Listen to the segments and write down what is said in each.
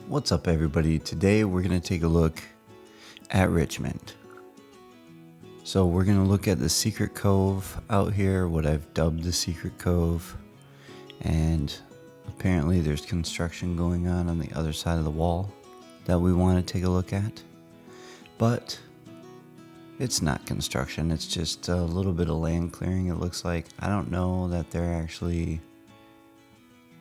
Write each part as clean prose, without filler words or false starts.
What's up, everybody? Today we're going to take a look at Richmond. So we're going to look at the Secret Cove out here, what I've dubbed the Secret Cove. And apparently there's construction going on the other side of the wall that we want to take a look at. But it's not construction, it's just a little bit of land clearing, it looks like. I don't know that they're actually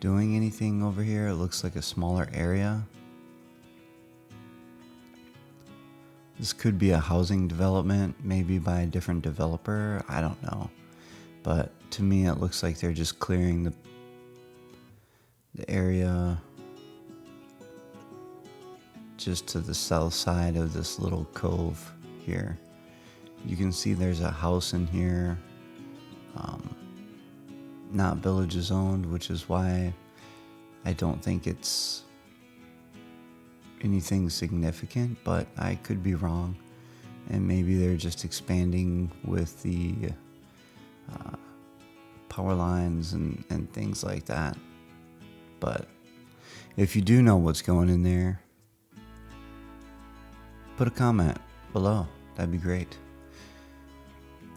doing anything over here. It looks like a smaller area. This could be a housing development, maybe by a different developer. I don't know. But to me, it looks like they're just clearing the area just to the south side of this little cove here. You can see there's a house in here, not villages owned, which is why I don't think it's anything significant, but I could be wrong, and maybe they're just expanding with the power lines and things like that. But if you do know what's going in there, put a comment below, that'd be great.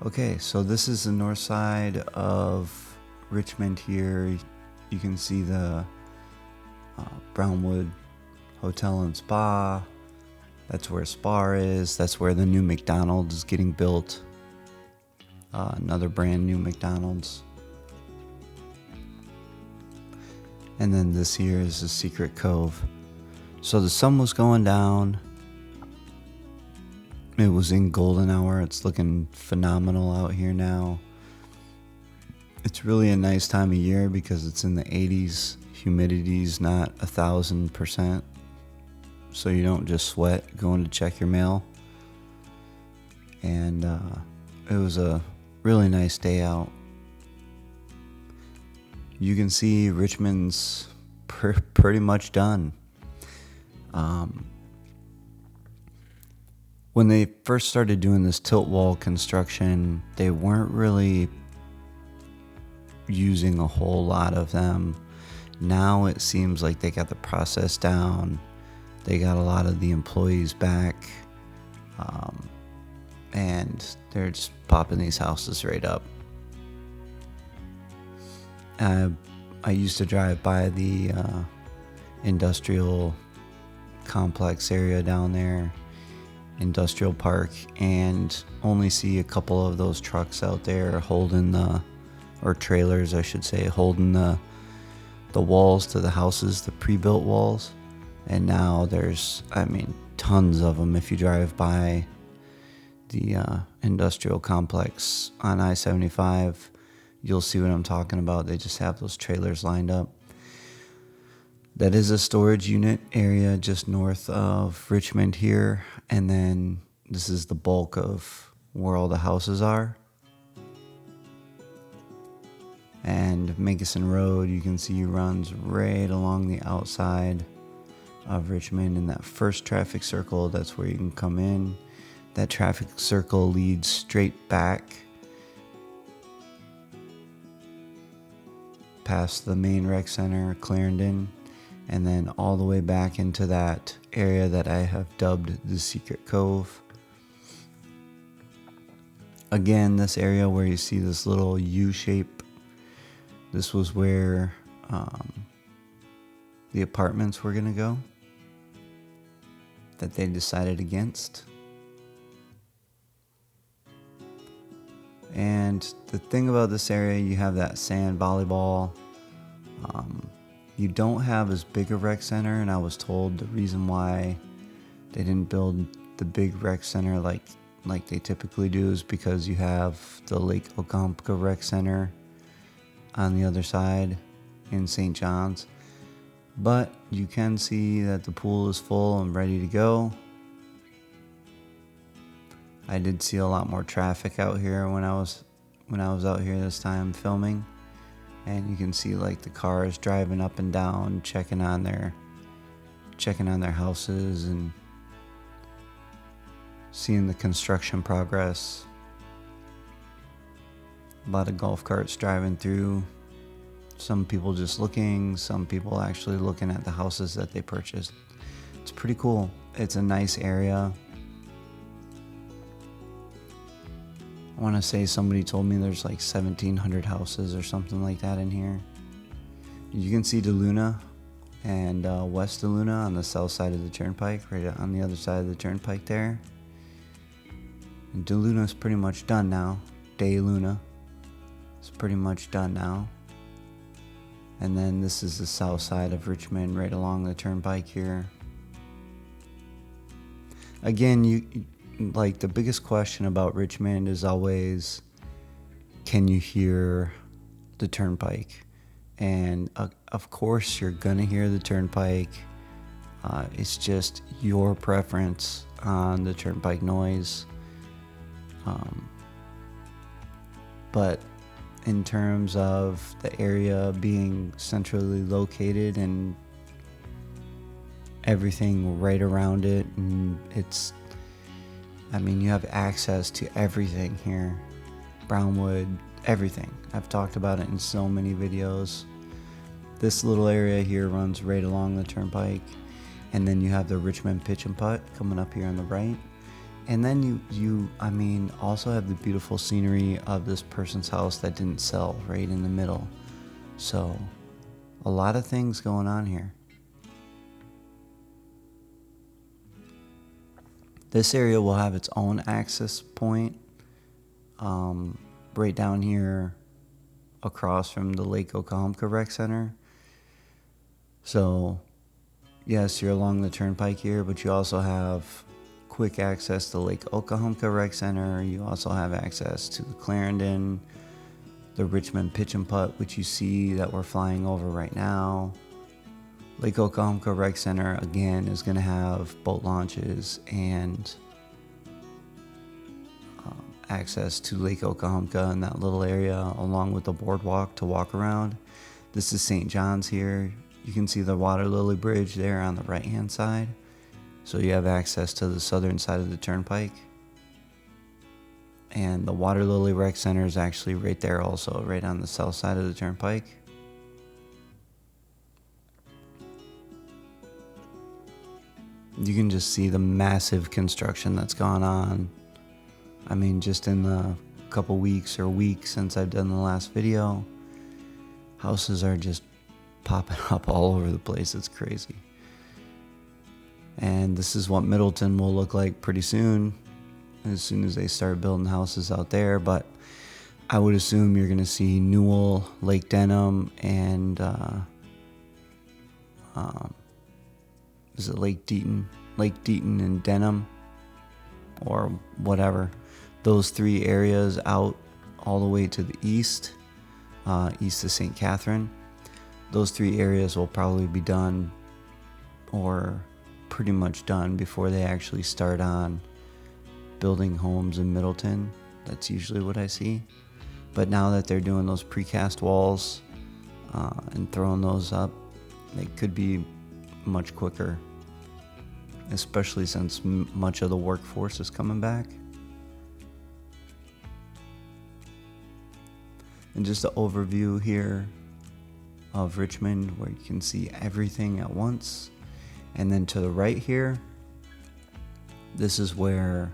Okay, so this is the north side of Richmond here. You can see the Brownwood Hotel and Spa. That's where Spar is. That's where the new McDonald's is getting built. Another brand new McDonald's. And then this here is the Secret Cove. So the sun was going down. It was in golden hour. It's looking phenomenal out here now. It's really a nice time of year because it's in the 80s. Humidity's not 1,000%. So you don't just sweat going to check your mail. And it was a really nice day out. You can see Richmond's pretty much done. When they first started doing this tilt wall construction, they weren't really using a whole lot of them. Now it seems like they got the process down. They got a lot of the employees back, and they're just popping these houses right up. I used to drive by the industrial complex area down there, industrial park, and only see a couple of those trucks out there holding or trailers I should say, holding the walls to the houses, the pre-built walls. And now there's, tons of them. If you drive by the industrial complex on I-75, you'll see what I'm talking about. They just have those trailers lined up. That is a storage unit area just north of Richmond here. And then this is the bulk of where all the houses are. And Minkeson Road, you can see, runs right along the outside of Richmond. In that first traffic circle, that's where you can come in. That traffic circle leads straight back past the main rec center, Clarendon, and then all the way back into that area that I have dubbed the Secret Cove. Again, this area where you see this little U shape, this was where the apartments were going to go that they decided against. And the thing about this area, you have that sand volleyball. You don't have as big a rec center, and I was told the reason why they didn't build the big rec center like they typically do is because you have the Lake Ogompka Rec Center on the other side in St. John's. But you can see that the pool is full and ready to go. I did see a lot more traffic out here when I was out here this time filming, and you can see like the cars driving up and down, checking on their houses and seeing the construction progress. A lot of golf carts driving through. Some people just looking, some people actually looking at the houses that they purchased. It's pretty cool. It's a nice area. I want to say somebody told me there's like 1,700 houses or something like that in here. You can see DeLuna and West DeLuna on the south side of the Turnpike, right on the other side of the Turnpike there. And DeLuna's pretty much done now. DeLuna is pretty much done now. And then this is the south side of Richmond, right along the Turnpike here. Again, like the biggest question about Richmond is always, can you hear the Turnpike? And of course you're gonna hear the Turnpike. It's just your preference on the Turnpike noise. But in terms of the area being centrally located and everything right around it, and you have access to everything here. Brownwood, everything. I've talked about it in so many videos. This little area here runs right along the Turnpike, and then you have the Richmond Pitch and Putt coming up here on the right. And then you also have the beautiful scenery of this person's house that didn't sell right in the middle. So a lot of things going on here. This area will have its own access point right down here across from the Lake Oklahoma Rec Center. So yes, you're along the Turnpike here, but you also have quick access to Lake Oklahoma Rec Center. You also have access to the Clarendon, the Richmond Pitch and Putt, which you see that we're flying over right now. Lake Oklahoma Rec Center, again, is going to have boat launches and access to Lake Oklahoma in that little area, along with the boardwalk to walk around. This is St. John's here. You can see the Water Lily Bridge there on the right-hand side. So you have access to the southern side of the Turnpike. And the Water Lily Rec Center is actually right there also, right on the south side of the Turnpike. You can just see the massive construction that's gone on. Just in the couple weeks or weeks since I've done the last video, houses are just popping up all over the place. It's crazy. And this is what Middleton will look like pretty soon as they start building houses out there. But I would assume you're going to see Newell, Lake Denham, and is it Lake Deaton? Lake Deaton and Denham, or whatever. Those three areas out all the way to the east, east of St. Catherine. Those three areas will probably be done, or pretty much done, before they actually start on building homes in Middleton. That's usually what I see. But now that they're doing those precast walls and throwing those up, they could be much quicker, especially since much of the workforce is coming back. And just an overview here of Richmond, where you can see everything at once. And then to the right here, this is where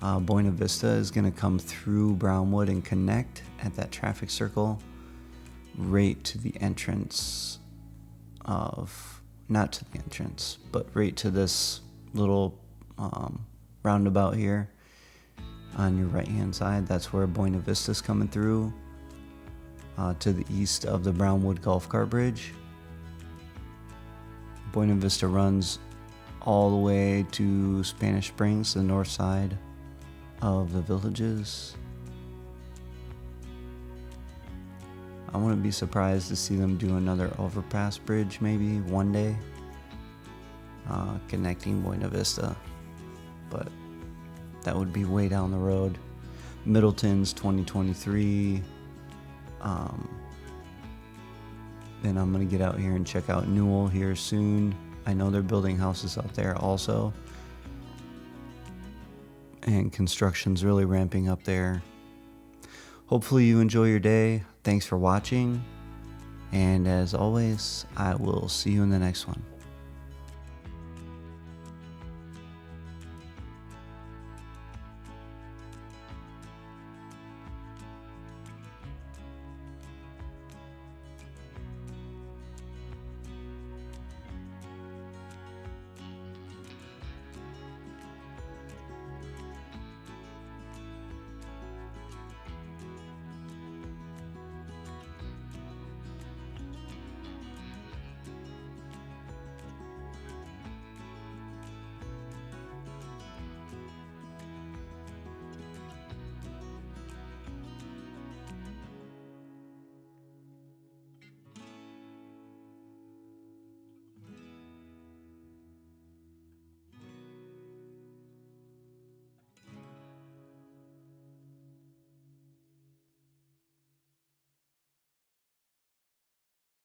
Buena Vista is going to come through Brownwood and connect at that traffic circle right to the entrance of, not to the entrance, but right to this little roundabout here on your right hand side. That's where Buena Vista is coming through to the east of the Brownwood Golf Cart Bridge. Buena Vista runs all the way to Spanish Springs, the north side of the Villages. I wouldn't be surprised to see them do another overpass bridge maybe one day, connecting Buena Vista, but that would be way down the road. Middleton's 2023. Then I'm going to get out here and check out Newell here soon. I know they're building houses out there also, and construction's really ramping up there. Hopefully you enjoy your day. Thanks for watching, and as always, I will see you in the next one.